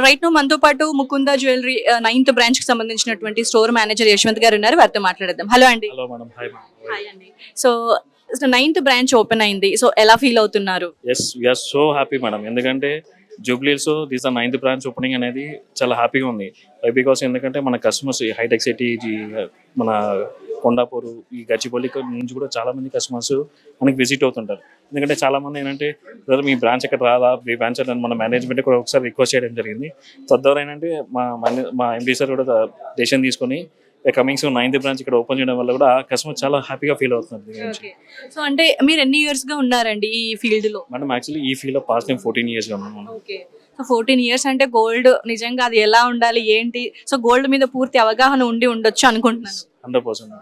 Right ను మనతో పాటు ముకుంద జ్యువెలరీ 9th బ్రాంచ్ కి సంబంధించినటువంటి స్టోర్ మేనేజర్ యశ్వంత్ గారు ఉన్నారు. వారితో మాట్లాడదాం. హలో అండి. Hello madam. Hi madam. Hi అండి. సో 9th బ్రాంచ్ ఓపెన్ అయింది. సో ఎలా ఫీల్ అవుతున్నారు? Yes we are so happy madam. ఎందుకంటే Jubilee Hills this the 9th branch opening అనేది చాలా హ్యాపీగా ఉంది. బికాస్ ఎందుకంటే మన కస్టమర్స్ హైటెక్ సిటీ మన కొండాపూర్ ఈ గచ్చిబౌలి నుంచి కూడా చాలా మంది కస్టమర్స్ మనకి విజిట్ అవుతుంటారు. ఎందుకంటే చాలా మంది ఏంటంటే బ్రదర్ మీ బ్రాంచ్ ఎక్కడ రాదా, మీ బ్రాంచ్ మన మేనేజ్మెంట్ కూడా ఒకసారి రిక్వెస్ట్ చేయడం జరిగింది. తద్వారా ఏంటంటే మా ఎండీ సార్ కూడా డెసిషన్ తీసుకొని కమింగ్ సూన్ 9th బ్రాంచ్ ఇక్కడ ఓపెన్ చేయడం వల్ల కూడా కస్టమర్ చాలా హ్యాపీగా ఫీల్ అవుతున్నారు. సో అంటే మీరు ఎన్ని ఇయర్స్ గా ఉన్నారండి ఈ ఫీల్డ్ లో? మేడం యాక్చువల్లీ ఈ ఫీల్డ్ లో పాస్ట్ టైం 14 years గా ఉన్నాను. ఓకే. సో 14 years అంటే గోల్డ్ నిజంగా అది ఎలా ఉండాలి ఏంటి, సో గోల్డ్ మీద పూర్తి అవగాహన ఉండి ఉండొచ్చు అనుకుంటున్నాను. 100%.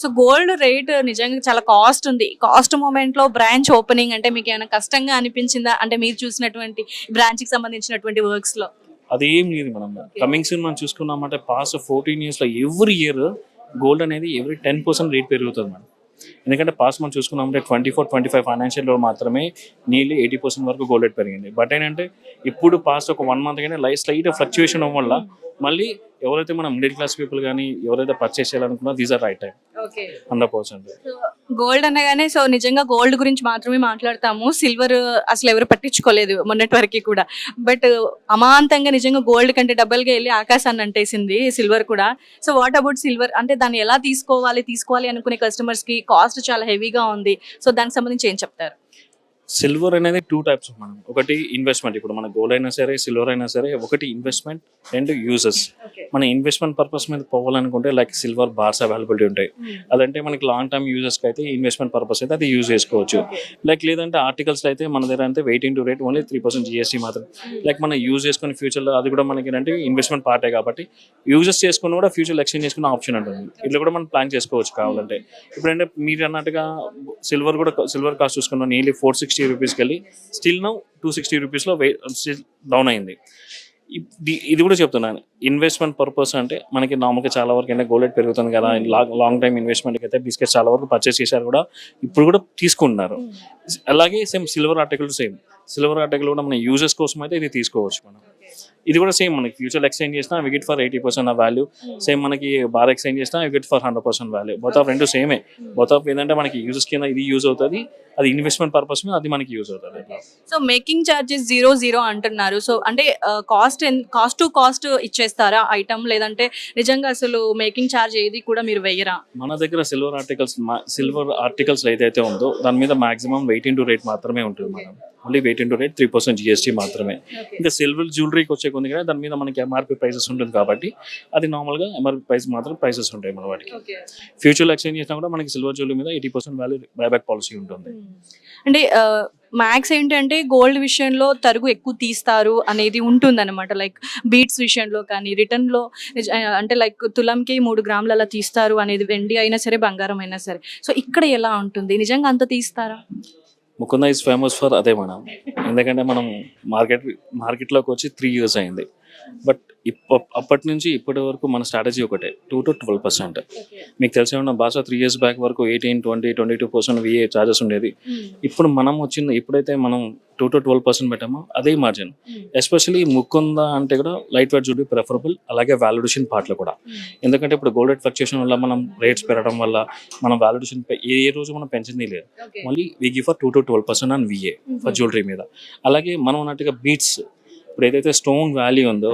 సో గోల్డ్ రేట్ నిజంగా చాలా కాస్ట్ ఉంది. కాస్ట్ మూమెంట్ లో బ్రాంచ్ ఓపెనింగ్ అంటే మీకు ఏమైనా కష్టంగా అనిపించిందా? అంటే మీరు చూసినటువంటి బ్రాంచ్ కి సంబంధించినటువంటి వర్క్స్ లో అది ఏం లేదు మనం. కమింగ్ సూన్ మనం చూసుకున్నామంటే పాస్ట్ 14 years లో ఎవ్రీ ఇయర్ గోల్డ్ అనేది ఎవ్రీ 10% రేట్ పెరుగుతుంది మేడం. ఎందుకంటే పాస్ట్ మనం చూసుకున్నామంటే 24-25 ఫైనాన్షియల్లో మాత్రమే నియర్లీ 80% వరకు గోల్డ్ రేట్ పెరిగింది. బట్ ఏంటంటే ఇప్పుడు పాస్ట్ ఒక 1 month కానీ స్లైట్ ఫ్లక్చుయేషన్ అవ్వడం వల్ల మళ్ళీ ఎవరైతే మనం మిడిల్ క్లాస్ పీపుల్ కానీ ఎవరైతే పర్చేస్ చేయాలనుకున్నా these are right time. 100%. Gold అనగానే సో నిజంగా గోల్డ్ గురించి మాత్రమే మాట్లాడతాము. సిల్వర్ అసలు ఎవరు పట్టించుకోలేదు మొన్నటి వరకు కూడా. బట్ అమాంతంగా నిజంగా గోల్డ్ కంటే డబల్గా వెళ్ళి ఆకాశాన్ని అంటేసింది సిల్వర్ కూడా. So what about silver? అంటే దాన్ని ఎలా తీసుకోవాలి అనుకునే కస్టమర్స్ కి కాస్ట్ చాలా హెవీగా ఉంది. సో దానికి సంబంధించి ఏం చెప్తారు? సిల్వర్ అనేది 2 types మనం. ఒకటి ఇన్వెస్ట్మెంట్, ఇప్పుడు మన గోల్డ్ అయినా సరే సిల్వర్ అయినా సరే ఒకటి ఇన్వెస్ట్మెంట్ అండ్ యూజెస్. మన ఇన్వెస్ట్మెంట్ పర్పస్ మీద పోవాలనుకుంటే లైక్ సిల్వర్ బార్స్ అవైలబిలిటీ ఉంటాయి. అదంటే మనకి లాంగ్ టర్మ్ యూజెస్కి అయితే ఇన్వెస్ట్మెంట్ పర్పస్ అయితే అది యూజ్ చేసుకోవచ్చు. లైక్ లేదంటే ఆర్టికల్స్ అయితే మన దగ్గర అంటే waiting to rate only 3% GST మాత్రం. లైక్ మనం యూజ్ చేసుకుని ఫ్యూచర్లో అది కూడా మనకి ఏంటంటే ఇన్వెస్ట్మెంట్ పార్టే కాబట్టి యూజెస్ చేసుకుని కూడా ఫ్యూచర్లో ఎక్స్చేంజ్ చేసుకునే ఆప్షన్ ఉంటుంది. ఇట్లా కూడా మనం ప్లాన్ చేసుకోవచ్చు కావాలంటే. ఇప్పుడు అంటే మీరు అన్నట్టుగా సిల్వర్ కాస్ట్ చూసుకున్నాం నియర్లీ 460 రూపీస్కి వెళ్ళి స్టిల్ నౌ 260 రూపీస్లో డౌన్ అయింది. ఇది కూడా చెప్తున్నాను, ఇన్వెస్ట్మెంట్ పర్పస్ అంటే మనకి నార్మల్గా చాలా వరకు అంటే గోల్డ్ రేట్ పెరుగుతుంది కదా, లాంగ్ టైం ఇన్వెస్ట్మెంట్కి అయితే బిస్కెట్స్ చాలా వరకు పర్చేస్ చేశారు కూడా, ఇప్పుడు కూడా తీసుకుంటున్నారు. అలాగే సిల్వర్ ఆర్టికల్ కూడా మన యూజెస్ కోసం అయితే ఇది తీసుకోవచ్చు మనం. ఇది కూడా సేమ్ మనకి ఫ్యూచర్ ఎక్స్చేంజ్ చేసినా we get for 80% value. Same మనకి బార్ ఎక్స్చేంజ్ చేసినా we get for 100% value. Both of రెండు సేమే. బోత్ ఆఫ్ ఏంటంటే మనకి యూజెస్ కింద ఇది యూజ్ అవుతుంది, అది ఇన్వెస్ట్మెంట్ పర్పస్ మీద అది మనకి యూజ్ అవుతుంది. సో మేకింగ్ చార్జెస్ 0 అంటున్నారు. సో అంటే కాస్ట్ టు కాస్ట్ ఇచ్చేస్తారా ఐటమ్, లేదంటే నిజంగా అసలు మేకింగ్ చార్జ్ ఏది కూడా మీరు వెయ్యరా? మన దగ్గర సిల్వర్ ఆర్టికల్స్ ఏదైతే ఉందో దాని మీద మాక్సిమం వెయిటింగ్ టు రేట్ మాత్రమే ఉంటుంది madam. Only waiting to rate 3% GST మాత్రమే. ఇంకా సిల్వర్ జ్యువెలరీకి వచ్చే కొంది కానీ దాని మీద మనకి MRP ప్రైసెస్ ఉంటుంది కాబట్టి అది నార్మల్గా MRP ప్రైస్ మాత్రం ప్రైసెస్ ఉంటాయి మన వాటికి. ఫ్యూచర్లో ఎక్స్చేంజ్ చేసినా కూడా మనకి సిల్వర్ జ్యువెలరీ మీద 80% వాల్యూ బైబ్యాక్ పాలసీ ఉంటుంది. అంటే మ్యాక్స్ ఏంటంటే గోల్డ్ విషయంలో తరుగు ఎక్కువ తీస్తారు అనేది ఉంటుంది అనమాట. లైక్ బీట్స్ విషయంలో కానీ రిటర్న్లో అంటే లైక్ తులంకి 3 గ్రాములు అలా తీస్తారు అనేది, వెండి అయినా సరే బంగారం అయినా సరే. సో ఇక్కడ ఎలా ఉంటుంది, నిజంగా అంత తీస్తారా? ముకుంద ఈజ్ ఫేమస్ ఫర్ అదే మేడం. ఎందుకంటే మనం మార్కెట్లోకి వచ్చి 3 years అయింది. బట్ అప్పటి నుంచి ఇప్పటి వరకు మన స్ట్రాటజీ ఒకటే, 2 to 12%. మీకు తెలిసే ఉన్న భాష 3 years బ్యాక్ వరకు 18, 20, 22% VA ఛార్జెస్ ఉండేది. ఇప్పుడు ఇప్పుడైతే మనం 2 to 12% పెట్టామో అదే మార్జిన్. ఎస్పెషల్లీ ముకుంద అంటే కూడా లైట్ వెయిట్ జ్యువెలరీ ప్రిఫరబుల్, అలాగే వాల్యుడేషన్ పార్ట్లో కూడా. ఎందుకంటే ఇప్పుడు గోల్డ్ రేట్ ఫ్లక్చుయేషన్ వల్ల మనం రేట్స్ పెరగడం వల్ల మనం వాల్యుడేషన్ ఏ రోజు మనం పెంచింది లేదు. మళ్ళీ we give for 2 to 12% on VA for jewellery మీద. అలాగే మనం అన్నట్టుగా బీట్స్ ఇప్పుడు ఏదైతే స్టోన్ వాల్యూ ఉందో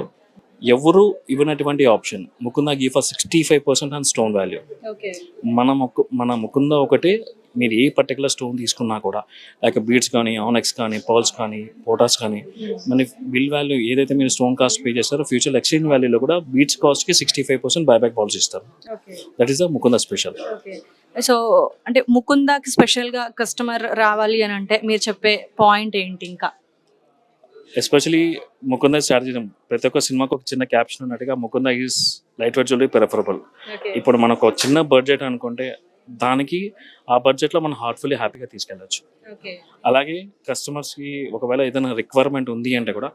ఎవరు ఇవ్వనటువంటి option Mukunda give for 65% on stone value. మన ముకుంద ఒకటే, మీరు ఏ పర్టికులర్ స్టోన్ తీసుకున్నా కూడా లైక్ బీడ్స్ కానీ, ఆనెక్స్ కానీ, పర్ల్స్ కానీ, పోటాస్ కానీ, మన బిల్ వాల్యూ ఏదైతే మీరు స్టోన్ కాస్ట్ పే చేస్తారో ఫ్యూచర్ ఎక్స్చేంజ్ వాల్యూలో కూడా బీడ్స్ కాస్ట్కి 65% బైబ్యాక్ పాలసీ ఇస్తారు. That is the Mukunda special. So అంటే ముకుందకి స్పెషల్గా కస్టమర్ రావాలి అని అంటే మీరు చెప్పే పాయింట్ ఏంటి? ఇంకా ఎస్పెషలీ ముకుంద స్ట్రాటజీ, ప్రతి ఒక్క సినిమాకు ఒక చిన్న క్యాప్షన్ ఉన్నట్టుగా Mukunda is light weight jewellery preferable. ఇప్పుడు మనకు చిన్న బడ్జెట్ అనుకుంటే దానికి ఆ బడ్జెట్లో మనం హార్ట్ఫుల్లీ హ్యాపీగా తీసుకెళ్ళచ్చు. అలాగే కస్టమర్స్కి ఒకవేళ ఏదైనా రిక్వైర్మెంట్ ఉంది అంటే కూడా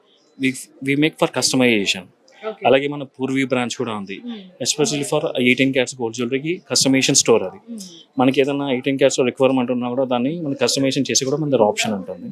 వి మేక్ ఫర్ కస్టమైజేషన్. అలాగే మన పూర్వీ బ్రాంచ్ కూడా ఉంది, ఎస్పెషల్లీ ఫర్ 18 carats గోల్డ్ జ్యువెలరీకి కస్టమైజేషన్ స్టోర్. అది మనకి ఏదైనా 18 carats రిక్వైర్మెంట్ ఉన్నా కూడా దాన్ని మనం కస్టమైజేషన్ చేసి కూడా మన దగ్గర ఆప్షన్ ఉంటుంది.